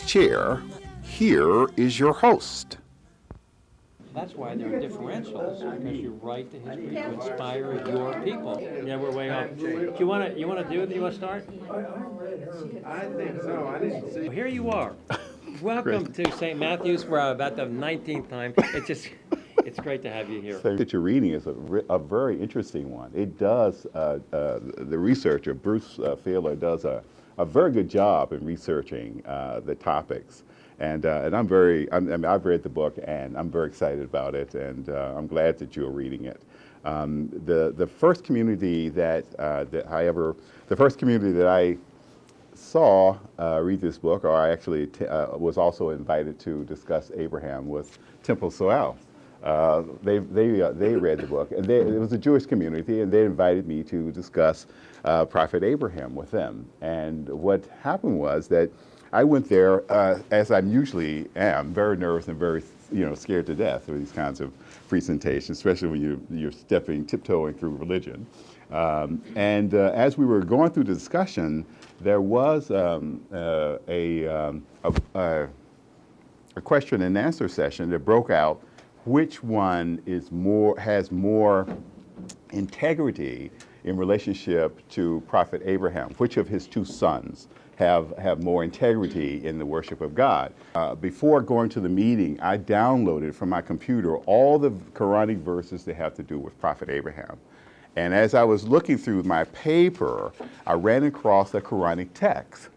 chair, here is your host. That's why there are differentials, because you write the history to inspire your people. Yeah, we're way off. Do you want to do it? You want to start? I think so. I didn't see. Here you are. Welcome to St. Matthew's for about the 19th time. It's great to have you here. So that you're reading is a very interesting one. It does, the researcher, Bruce Feiler, does a very good job in researching the topics. And I've read the book and I'm very excited about it, and I'm glad that you're reading it. The first community that I saw read this book, or I actually was also invited to discuss Abraham, was Temple Soel. They read the book, and it was a Jewish community, and they invited me to discuss Prophet Abraham with them. And what happened was that I went there, as I usually am, very nervous and very, scared to death for these kinds of presentations, especially when you're tiptoeing through religion. And as we were going through the discussion, there was a question and answer session that broke out. Which one has more integrity in relationship to Prophet Abraham? Which of his two sons have more integrity in the worship of God? Before going to the meeting, I downloaded from my computer all the Quranic verses that have to do with Prophet Abraham. And as I was looking through my paper, I ran across a Quranic text.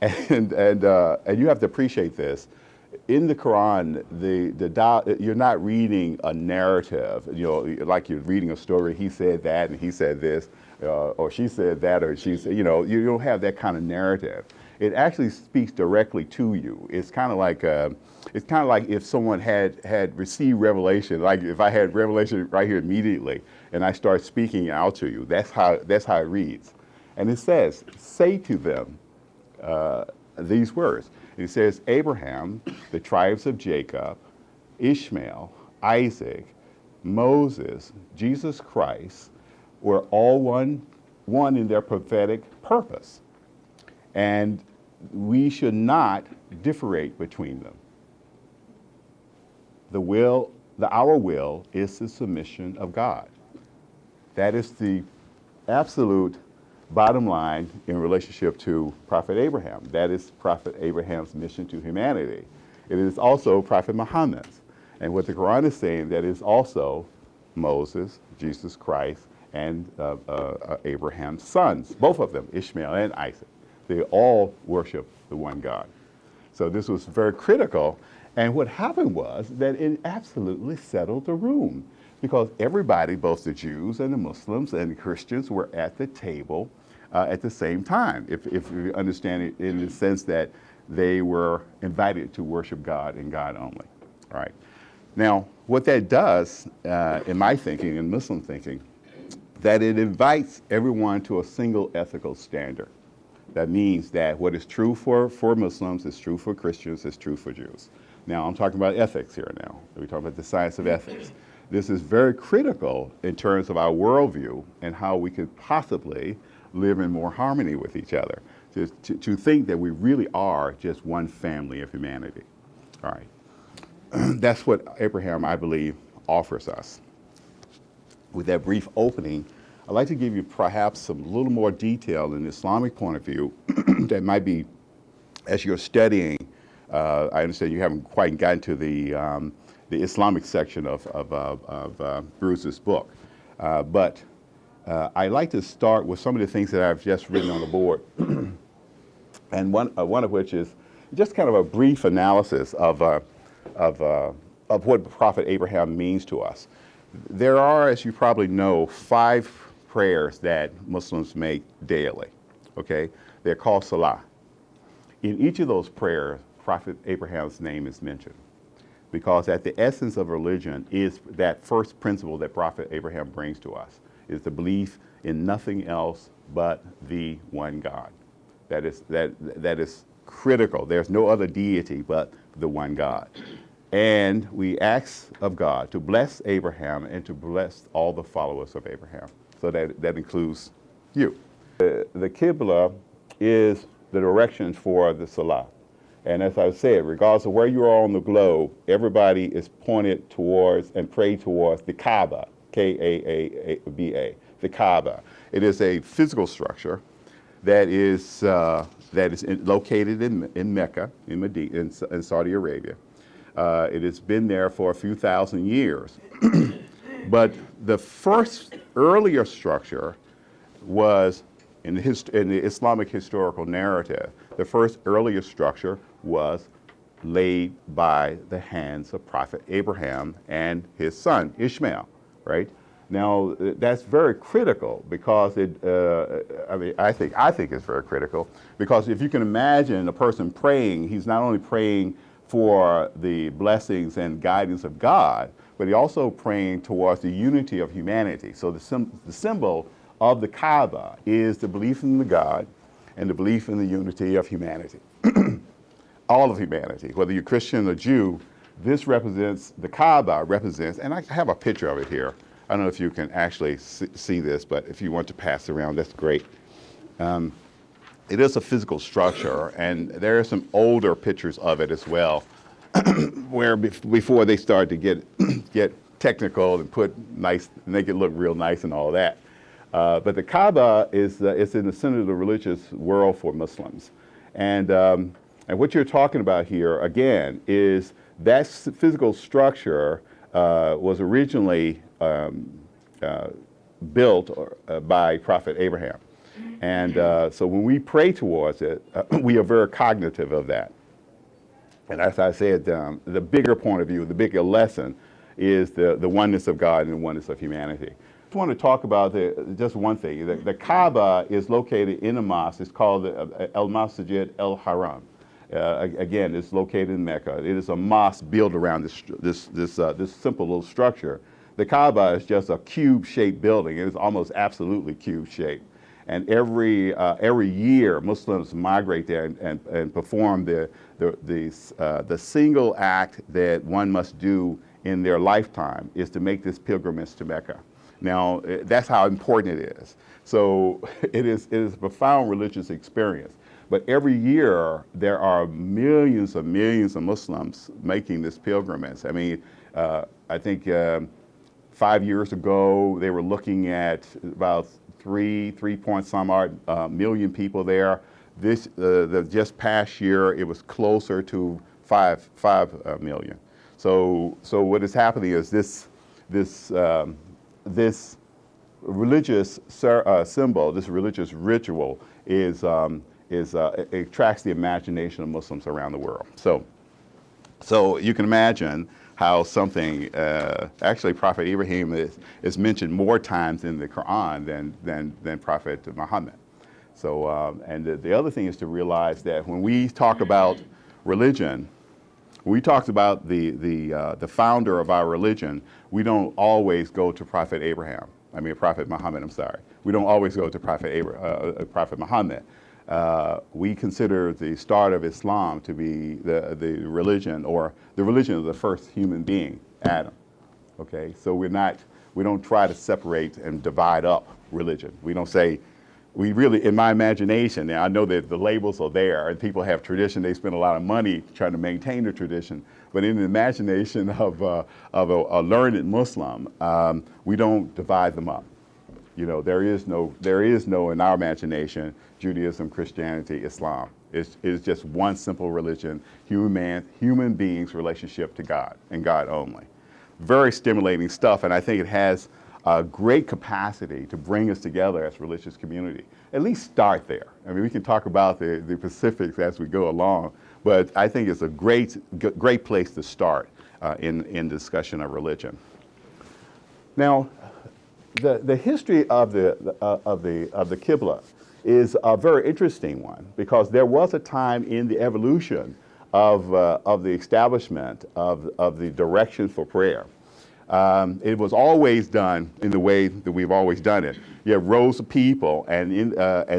And you have to appreciate this. In the Quran, you're not reading a narrative, like you're reading a story. He said that, and he said this, or she said that, or she said, you don't have that kind of narrative. It actually speaks directly to you. It's kind of like if someone had received revelation, like if I had revelation right here immediately, and I start speaking out to you. That's how it reads, and it says, "Say to them these words." It says, Abraham, the tribes of Jacob, Ishmael, Isaac, Moses, Jesus Christ were all one in their prophetic purpose. And we should not differentiate between them. Our will is the submission of God. That is the absolute bottom line in relationship to Prophet Abraham. That is Prophet Abraham's mission to humanity. It is also Prophet Muhammad's. And what the Quran is saying, that is also Moses, Jesus Christ, and Abraham's sons, both of them, Ishmael and Isaac. They all worship the one God. So this was very critical. And what happened was that it absolutely settled the room, because everybody, both the Jews and the Muslims and the Christians, were at the table at the same time, if you understand it in the sense that they were invited to worship God and God only. All right. Now, what that does, in my thinking, in Muslim thinking, that it invites everyone to a single ethical standard. That means that what is true for Muslims is true for Christians, is true for Jews. Now, I'm talking about ethics here now. We're talking about the science of ethics. This is very critical in terms of our worldview and how we could possibly live in more harmony with each other, to think that we really are just one family of humanity. All right. That's what Abraham, I believe, offers us. With that brief opening, I'd like to give you perhaps some little more detail in the Islamic point of view that might be, as you're studying, I understand you haven't quite gotten to the Islamic section of Bruce's book, but I'd like to start with some of the things that I've just written on the board, and one of which is just kind of a brief analysis of what Prophet Abraham means to us. There are, as you probably know, 5 prayers that Muslims make daily. Okay, they're called salah. In each of those prayers, Prophet Abraham's name is mentioned, because at the essence of religion is that first principle that Prophet Abraham brings to us, is the belief in nothing else but the one God. That is critical. There's no other deity but the one God. And we ask of God to bless Abraham and to bless all the followers of Abraham. So that includes you. The Qibla is the directions for the Salah. And as I said, regardless of where you are on the globe, everybody is pointed towards and prayed towards the Kaaba, Kaaba, the Kaaba. It is a physical structure that is located in Mecca, in Medina, in Saudi Arabia. It has been there for a few thousand years. But the first earlier structure was, in the Islamic historical narrative, the first earlier structure was laid by the hands of Prophet Abraham and his son Ishmael, right? Now that's very critical because I think it's very critical because if you can imagine a person praying, he's not only praying for the blessings and guidance of God, but he's also praying towards the unity of humanity. So the symbol of the Kaaba is the belief in the God and the belief in the unity of humanity. All of humanity, whether you're Christian or Jew, this represents, the Kaaba represents, and I have a picture of it here. I don't know if you can actually see this, but if you want to pass it around, that's great. It is a physical structure, and there are some older pictures of it as well, where before they started to get technical and make it look real nice and all that. But the Kaaba is in the center of the religious world for Muslims. And what you're talking about here, again, is that physical structure was originally built by Prophet Abraham. And so when we pray towards it, we are very cognitive of that. And as I said, the bigger point of view, the bigger lesson is the oneness of God and the oneness of humanity. I just want to talk about just one thing. The Kaaba is located in a mosque. It's called Al-Masjid Al-Haram. Again, it's located in Mecca. It is a mosque built around this simple little structure. The Kaaba is just a cube-shaped building. It is almost absolutely cube-shaped. And every year, Muslims migrate there and perform the single act that one must do in their lifetime is to make this pilgrimage to Mecca. Now, that's how important it is. So it is a profound religious experience. But every year, there are millions of Muslims making this pilgrimage. I mean, I think 5 years ago, they were looking at about 3 point some odd million people there. The just past year, it was closer to 5 million. So what is happening is this religious symbol, this religious ritual it attracts the imagination of Muslims around the world. So you can imagine how something, actually Prophet Ibrahim is mentioned more times in the Quran than Prophet Muhammad. So, and the other thing is to realize that when we talk about religion, when we talk about the founder of our religion, we don't always go to Prophet Muhammad, I'm sorry. We don't always go to Prophet Muhammad. We consider the start of Islam to be the religion of the first human being, Adam. Okay, so we don't try to separate and divide up religion. We don't say, we really, in my imagination, now I know that the labels are there and people have tradition, they spend a lot of money trying to maintain the tradition, but in the imagination of a learned Muslim, we don't divide them up. You know, there is no, in our imagination, Judaism, Christianity, Islam. It's just one simple religion, human beings' relationship to God and God only. Very stimulating stuff, and I think it has a great capacity to bring us together as a religious community. At least start there. I mean, we can talk about the specifics as we go along, but I think it's a great place to start in discussion of religion. Now, the history of the Qibla is a very interesting one because there was a time in the evolution of the establishment of the direction for prayer. It was always done in the way that we've always done it. You have rows of people, and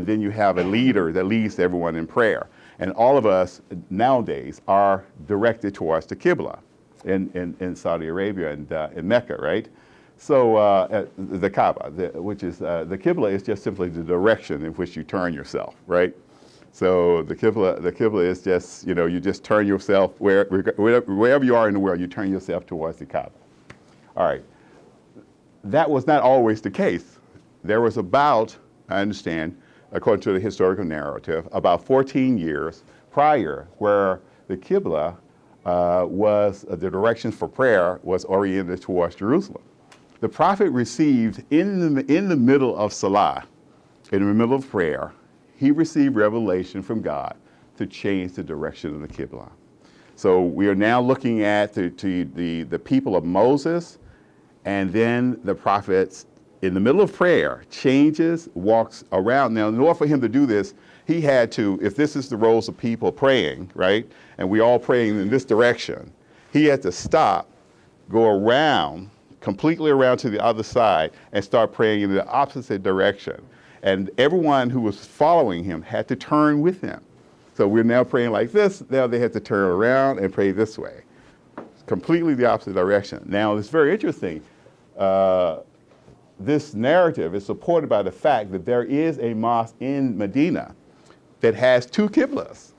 then you have a leader that leads everyone in prayer. And all of us nowadays are directed towards the Qibla in Saudi Arabia and in Mecca, right? So the Kaaba, which is the Qibla, is just simply the direction in which you turn yourself, right? So the Qibla is just, you just turn yourself, wherever you are in the world, you turn yourself towards the Kaaba. All right. That was not always the case. There was about, I understand, according to the historical narrative, about 14 years prior where the Qibla was, the directions for prayer was oriented towards Jerusalem. The prophet received in the middle of Salah, in the middle of prayer, he received revelation from God to change the direction of the Qibla. So we are now looking at the people of Moses, and then the prophets in the middle of prayer changes, walks around. Now, in order for him to do this, he had to, if this is the rows of people praying, right, and we all praying in this direction, he had to stop, go around, completely around to the other side, and start praying in the opposite direction. And everyone who was following him had to turn with him. So we're now praying like this. Now they had to turn around and pray this way. Completely the opposite direction. Now, it's very interesting. This narrative is supported by the fact that there is a mosque in Medina that has two Qiblas.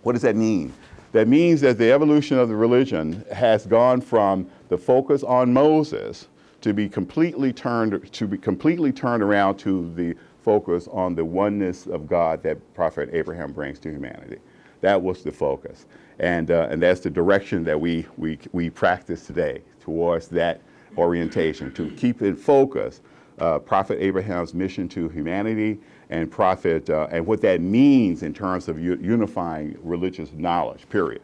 What does that mean? That means that the evolution of the religion has gone from the focus on Moses to be completely turned around to the focus on the oneness of God that Prophet Abraham brings to humanity. That was the focus, and that's the direction that we practice today towards that orientation, to keep in focus Prophet Abraham's mission to humanity and and what that means in terms of unifying religious knowledge. Period.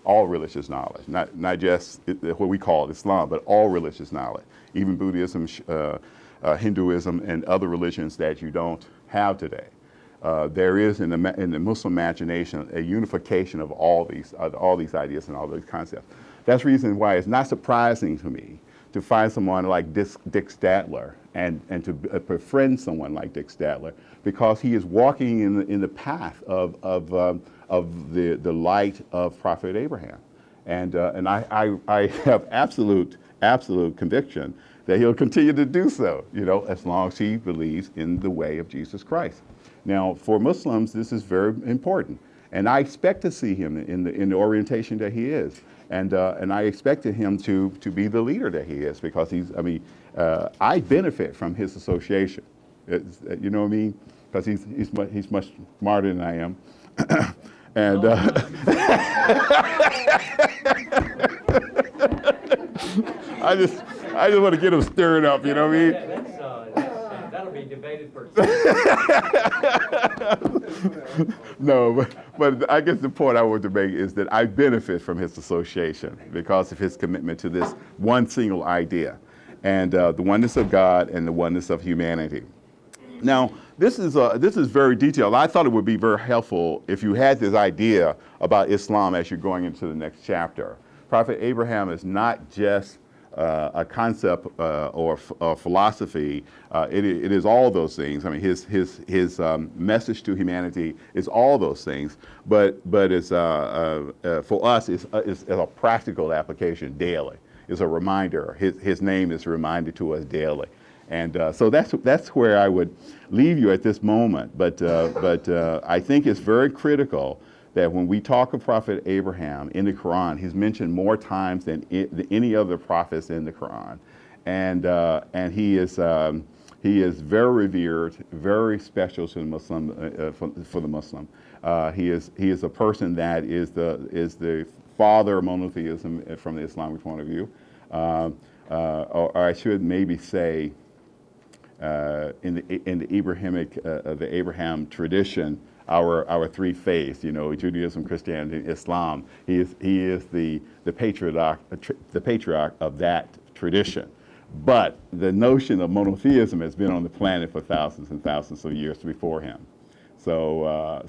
All religious knowledge, not just what we call Islam, but all religious knowledge, even Buddhism, Hinduism, and other religions that you don't have today. There is in the Muslim imagination a unification of all these ideas and all these concepts. That's the reason why it's not surprising to me to find someone like Dick Statler and to befriend someone like Dick Statler, because he is walking in the path of the light of Prophet Abraham, and I have absolute conviction that he'll continue to do so, as long as he believes in the way of Jesus Christ. Now, for Muslims, this is very important, and I expect to see him in the orientation that he is, and I expected him to be the leader that he is, because I benefit from his association. You know what I mean? Because he's much smarter than I am, and I just want to get him stirred up. You know what I mean? That'll be debated for. No, but I guess the point I want to make is that I benefit from his association because of his commitment to this one single idea, and the oneness of God and the oneness of humanity. Now, this is very detailed. I thought it would be very helpful if you had this idea about Islam as you're going into the next chapter. Prophet Abraham is not just a concept or philosophy. It is all those things. His message to humanity is all those things. But it's for us, it's a practical application daily. It's a reminder. His name is reminded to us daily. And so that's where I would leave you at this moment. But I think it's very critical that when we talk of Prophet Abraham in the Quran, he's mentioned more times than any other prophets in the Quran, and he is very revered, very special to the Muslim for the Muslim. He is a person that is the father of monotheism from the Islamic point of view, or I should maybe say in the Abraham tradition. Our three faiths, Judaism, Christianity, and Islam. He is the patriarch of that tradition. But the notion of monotheism has been on the planet for thousands and thousands of years before him. So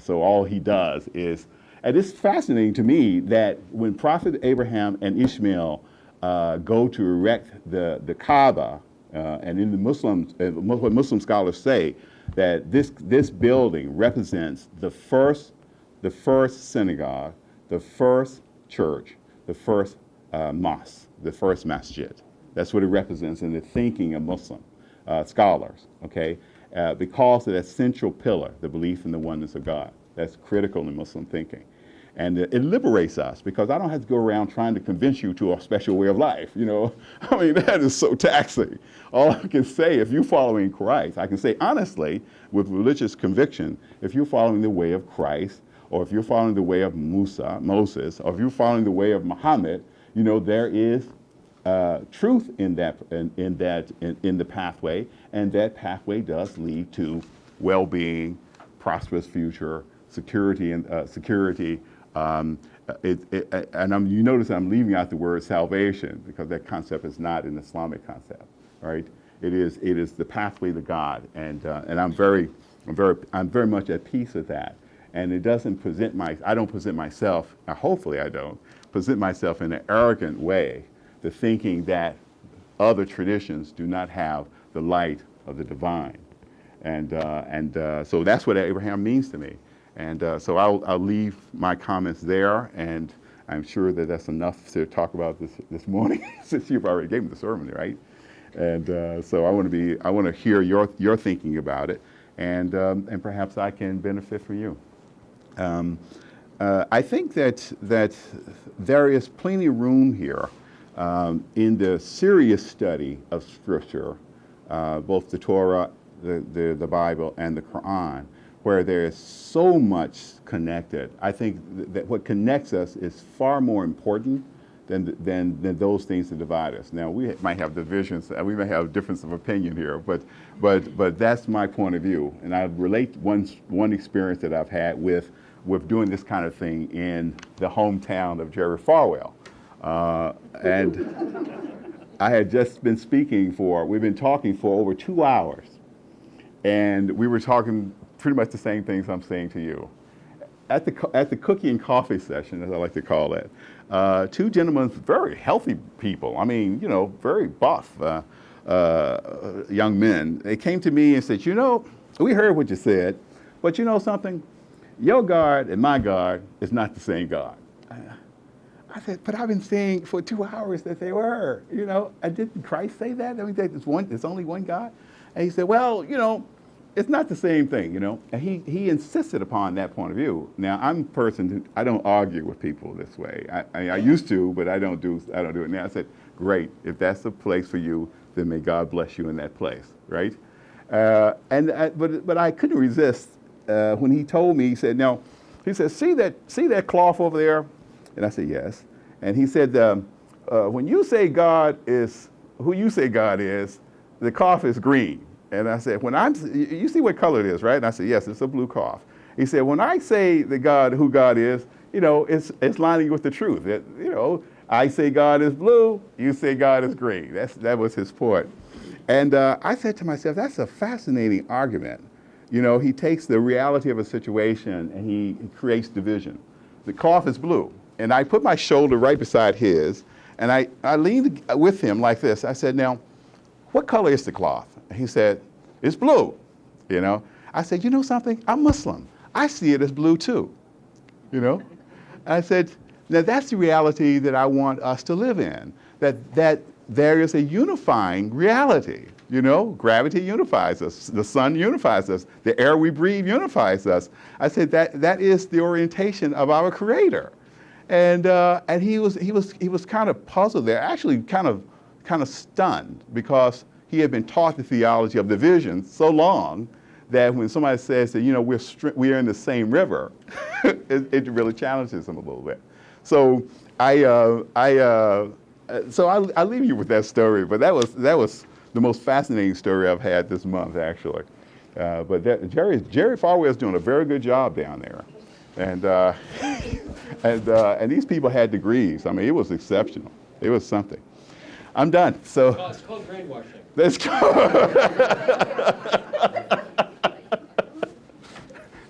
all he does is, and it's fascinating to me that when Prophet Abraham and Ishmael go to erect the Kaaba, and in the what Muslim scholars say, that this building represents the first synagogue, the first church, the first mosque, the first masjid. That's what it represents in the thinking of Muslim scholars. Okay, because of that central pillar, the belief in the oneness of God. That's critical in Muslim thinking. And it liberates us, because I don't have to go around trying to convince you to a special way of life, you know. I mean, that is so taxing. All I can say, if you're following Christ, I can say honestly, with religious conviction, if you're following the way of Christ, or if you're following the way of Moses, or if you're following the way of Muhammad, you know, there is truth in the pathway, and that pathway does lead to well-being, prosperous future, security, and you notice I'm leaving out the word salvation, because that concept is not an Islamic concept, right? It is the pathway to God, and I'm very much at peace with that. And it doesn't I don't present myself, hopefully I don't, present myself in an arrogant way, to thinking that other traditions do not have the light of the divine. So that's what Abraham means to me. And so I'll leave my comments there, and I'm sure that that's enough to talk about this morning, since you've already gave me the sermon, right? And so I want to hear your thinking about it, and perhaps I can benefit from you. I think that there is plenty of room here in the serious study of Scripture, both the Torah, the Bible, and the Quran, where there is so much connected. I think that what connects us is far more important than those things that divide us. Now, we might have divisions, we may have difference of opinion here, but that's my point of view. And I relate one experience that I've had with doing this kind of thing in the hometown of Jerry Falwell. And I had just been we've been talking for over 2 hours. And we were talking pretty much the same things I'm saying to you. At the cookie and coffee session, as I like to call it, two gentlemen, very healthy people, I mean, you know, very buff young men, they came to me and said, you know, we heard what you said, but you know something? Your God and my God is not the same God. I said, but I've been saying for 2 hours that they were, you know, didn't Christ say that? I mean, there's only one God? And he said, well, you know, it's not the same thing, you know. And he insisted upon that point of view. Now, I'm a person who, I don't argue with people this way. I used to, but I don't do it now. I said, great, if that's the place for you, then may God bless you in that place, right? But I couldn't resist when he told me. He said, "No," he said, see that cloth over there?" And I said, "Yes." And he said, "When you say God is who you say God is, the cloth is green." And I said, you see what color it is, right? And I said, "Yes, it's a blue cloth." He said, "When I say who God is, you know, it's lining with the truth. You know, I say God is blue, you say God is green." That was his point. And I said to myself, that's a fascinating argument. You know, he takes the reality of a situation and he creates division. The cloth is blue. And I put my shoulder right beside his, and I leaned with him like this. I said, "Now, what color is the cloth?" And he said, "It's blue." You know, I said, "You know something? I'm Muslim. I see it as blue too." You know, I said, now that's the reality that I want us to live in. That there is a unifying reality. You know, gravity unifies us. The sun unifies us. The air we breathe unifies us. I said that is the orientation of our Creator. And he was kind of puzzled there, actually kind of stunned, because he had been taught the theology of division so long that when somebody says that, you know, we're in the same river, it really challenges him a little bit. So I'll leave you with that story. But that was the most fascinating story I've had this month, actually. But Jerry Falwell is doing a very good job down there. And these people had degrees. I mean, it was exceptional. It was something. I'm done. So it's called brainwashing. Let's go.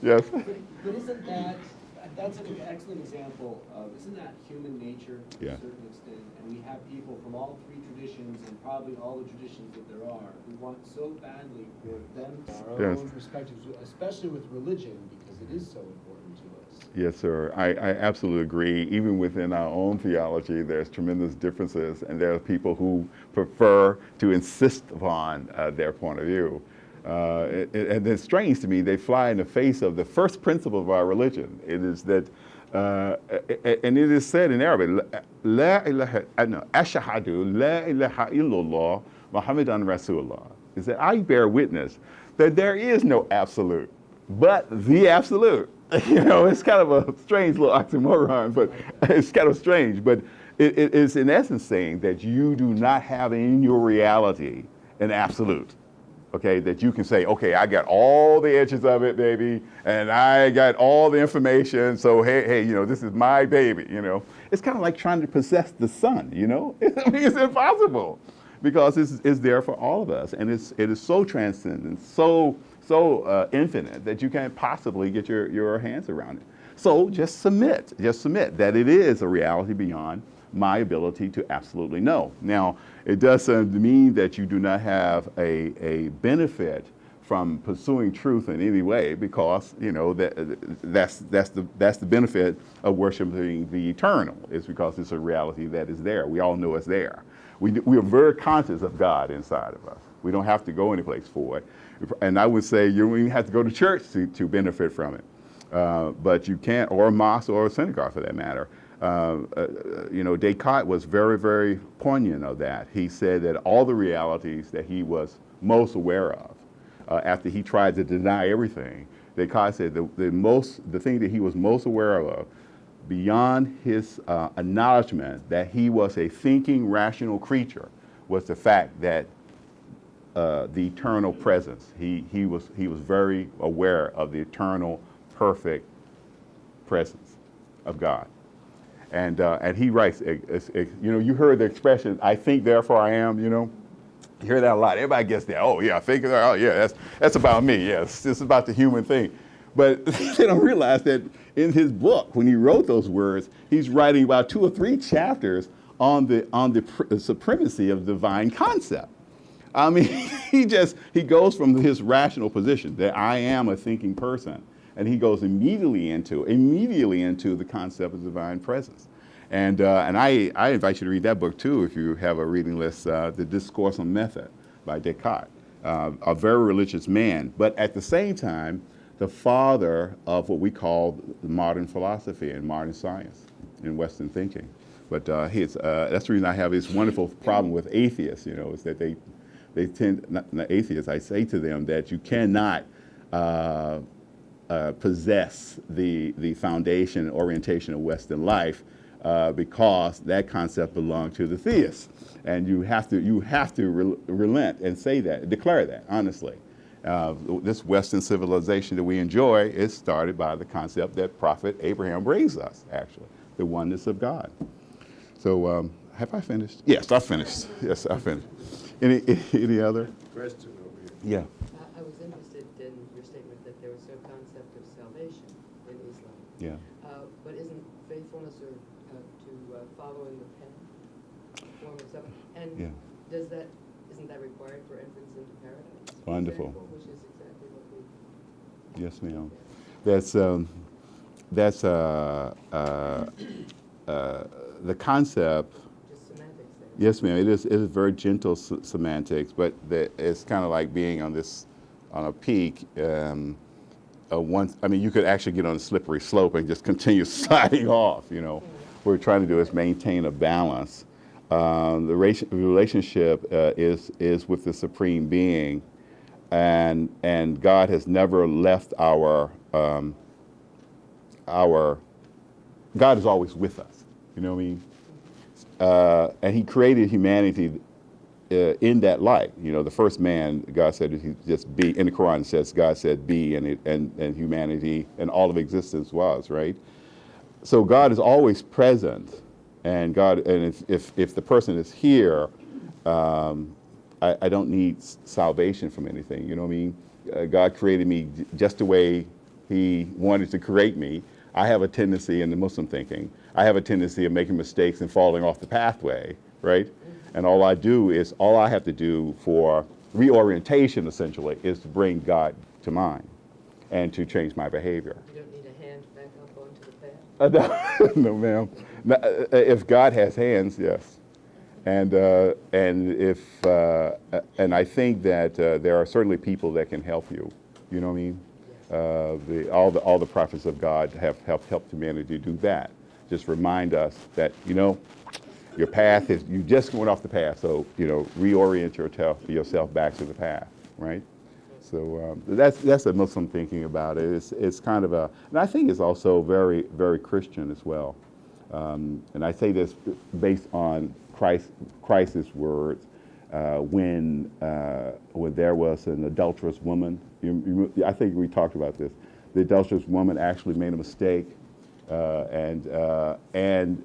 Yes. But isn't that's an excellent example of, isn't that human nature to a certain extent? And we have people from all three traditions, and probably all the traditions that there are, who want so badly for them, our own perspectives, especially with religion, because it is so important to us. Yes, sir. I absolutely agree. Even within our own theology, there's tremendous differences, and there are people who prefer to insist upon their point of view. And it's strange to me, they fly in the face of the first principle of our religion. It is that, and it is said in Arabic, La ilaha, no, ashhadu la ilaha illallah Muhammadan Rasulullah. Is that I bear witness that there is no absolute, but the absolute. It's kind of a strange little oxymoron, but it's kind of strange. But it's in essence saying that you do not have in your reality an absolute. Okay, that you can say, okay, I got all the edges of it, baby, and I got all the information, so hey, this is my baby, It's kind of like trying to possess the sun, I mean, it's impossible, because it's there for all of us, and it is so transcendent, so infinite, that you can't possibly get your hands around it. So just submit that it is a reality beyond my ability to absolutely know. Now, it doesn't mean that you do not have a benefit from pursuing truth in any way, because that's the benefit of worshiping the eternal. It's because it's a reality that is there. We all know it's there. We are very conscious of God inside of us. We don't have to go anyplace for it. And I would say you don't even have to go to church to benefit from it. But you can't, or a mosque or a synagogue for that matter. Descartes was very, very poignant of that. He said that all the realities that he was most aware of, after he tried to deny everything, Descartes said the thing that he was most aware of, beyond his acknowledgement that he was a thinking, rational creature, was the fact that the eternal presence. He was very aware of the eternal, perfect presence of God. And he writes, you heard the expression, I think, therefore I am, You hear that a lot. Everybody gets that. Oh, yeah, I think, oh, yeah, that's about me. Yes, it's about the human thing. But they don't realize that in his book, when he wrote those words, he's writing about 2 or 3 chapters on the supremacy of the divine concept. I mean, he goes from his rational position that I am a thinking person, and he goes immediately into the concept of divine presence. And I invite you to read that book too, if you have a reading list, The Discourse on Method by Descartes, a very religious man, but at the same time, the father of what we call modern philosophy and modern science in Western thinking. But that's the reason I have this wonderful problem with atheists, is that they tend, not atheists, I say to them that you cannot possess the foundation and orientation of Western life because that concept belongs to the theists. And you have to relent and say that, declare that, honestly. This Western civilization that we enjoy is started by the concept that Prophet Abraham brings us, actually, the oneness of God. So have I finished? Yes, I finished. Yes, I finished. Any other? Question over here. Yeah. I was interested in your statement that there was no concept of salvation in Islam. Yeah. But isn't faithfulness or to following the path a form of salvation? And Yeah. isn't that required for entrance into paradise? for Wonderful. example, which is exactly what we. Yes, ma'am. That's the concept. Just semantics there. Yes, ma'am. It is very gentle semantics, but it's kind of like being on a peak. You could actually get on a slippery slope and just continue sliding off. What we're trying to do is maintain a balance. The relationship is with the Supreme Being, and God has never left our. God is always with us. You know what I mean? And He created humanity in that light. The first man, God said He just be. In the Quran, it says God said be, and humanity and all of existence was, right. So God is always present, and if the person is here, I don't need salvation from anything. You know what I mean? God created me just the way He wanted to create me. I have a tendency in the Muslim thinking, I have a tendency of making mistakes and falling off the pathway, right? And all I have to do for reorientation, essentially, is to bring God to mind and to change my behavior. You don't need a hand back up onto the path? No, ma'am. If God has hands, yes. And I think that there are certainly people that can help you. You know what I mean? All the prophets of God have helped humanity do that. Just remind us that your path is, you just went off the path, so reorient yourself back to the path, right? So that's the Muslim thinking about it. It's kind of and I think it's also very, very Christian as well. And I say this based on Christ's words when there was an adulterous woman. I think we talked about this. The adulterous woman actually made a mistake, and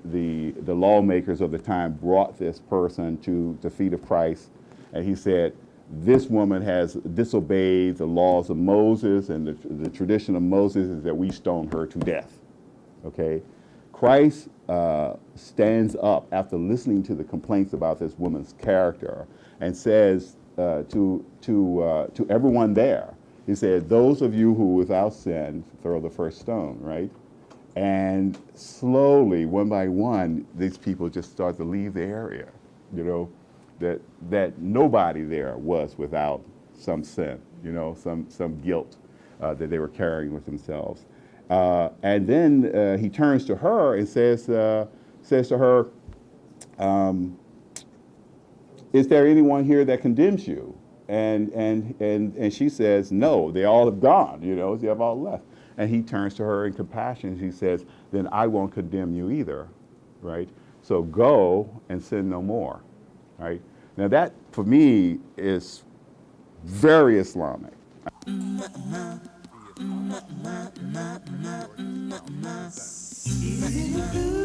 the lawmakers of the time brought this person to the feet of Christ, and he said, "This woman has disobeyed the laws of Moses, and the tradition of Moses is that we stone her to death." Okay, Christ stands up after listening to the complaints about this woman's character and says to everyone there, he said, "Those of you who without sin, throw the first stone," right? And slowly, one by one, these people just start to leave the area, that nobody there was without some sin, some guilt that they were carrying with themselves. And then he turns to her and says to her, "Is there anyone here that condemns you?" And she says, "No, they all have gone, they have all left." And he turns to her in compassion. He says, "Then I won't condemn you either," right? "So go and sin no more," right? Now that, for me, is very Islamic. Ooh.